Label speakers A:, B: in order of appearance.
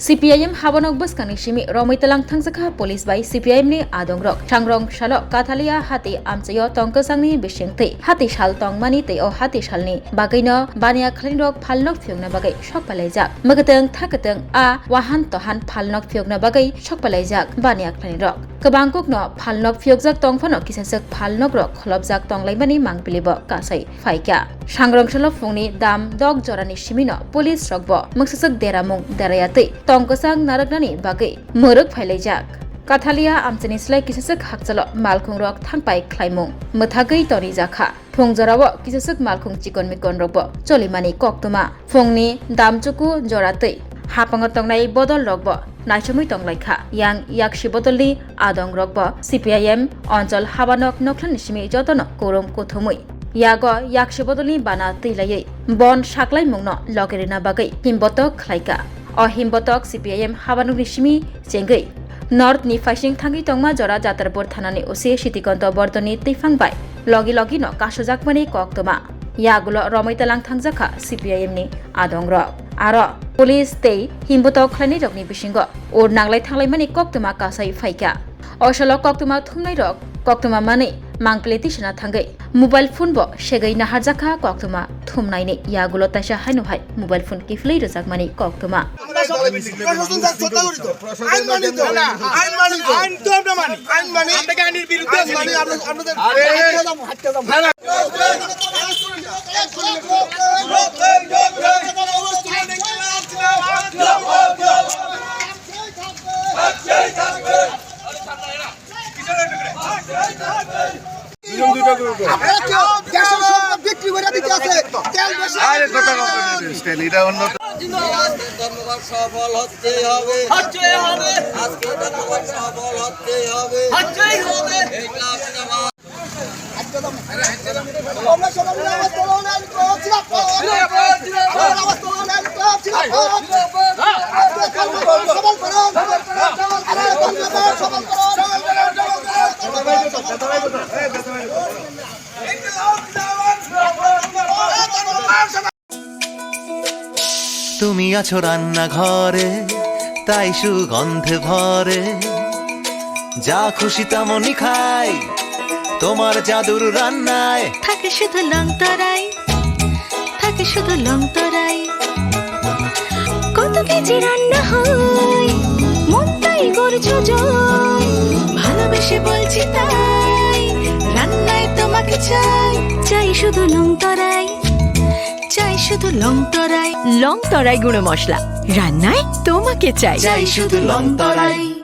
A: CPIM Habanok Baskani Shimi Romitalang Tangsaka Police by CPIM ni Adong Rock Changrong Shalok Katalia Hati Amsayo Tongkasangni Bishingte Hati Shal Tong Mani Te o Hati Shalni Bagino Bania Klinrok Palnok Fyogna Bagay Shokpalajak Magatang Takatang A Wahan Tohan Palnok Fyogna Bagay Shokpalajak Bania Klinrok Kabangkok no Palnok Fyogjak Tongfano Kisasak Palnok Rock Holobjak Tonglaimani Mangpilibo Kasai Faika Changrong Shalok Fungni Dam Dog Jorani Shimino Police Rockbo Maksasak Deramung Derayate Tongkasang Naragnani Bagay Muruk Failajak Katalia Amsanislai Kisasak Haksalo Malkung Rock Tangpai Klaimung Muthagai Tori Jaka Phongjorawo Kisasak Malkung Chikon Mikon Robo Cholimani Koktuma Phongni Damchuku Jorate Hapangot Tongnai Bodol Rogbo Naichamui Tonglaikha Yang Yakshi Bodoli Adong Rogbo CPIM Onjol Habanok Noklanishimi Jotono Korum Kothumui Yago Yakshi Bodoli Bana Tilaye Bon Shaklai Mungno Logerina Bagai Himbotok Klaika O Himbotok CPIM Habanok Nishimi Jengai North ni Fashing Tangi Tongma Jora Jatarpur Thanani Ose Shitikonto Bordoni Tifangbai Logi Logi no Kashojakmani Koktoma Yagulo Romaitalang Tangjaka CPIM ni Adong Rok Aro Police Tei Himbotok Khlani Rokni Bishingo Or Nanglai Thanglai Koktoma Kasai Faika Oshalo Koktoma Thumnai Rok Koktoma Mani Mangpleti Shana Thangai Mobile phone bo Shegai Naharjaka Koktoma Thumnai ni Yagulo Tasha Hainubhai Mobile phone Kiflei Rojak Koktoma
B: সফল হতে হবে আজকে ধন্যবাদ সফল হতে হবে
C: তুমি আছো রান্না ঘরে তাই সুগন্ধে ভরে যা খুশি তেমনই খাই তোমার জাদুর রান্নায়
D: থাকে শুধু লং তরাই থাকে শুধু লং তরাই কত কেজি রান্না হয় মন তাই করছো জয় ভালোবেসে বলছি তাই রান্নায় তোমাকে চাই চাই শুধু লং তরাই চাই শুধু লং তরাই গুঁড়ো মশলা রান্নায় তোমাকে চাই
C: চাই শুধু লং তরাই।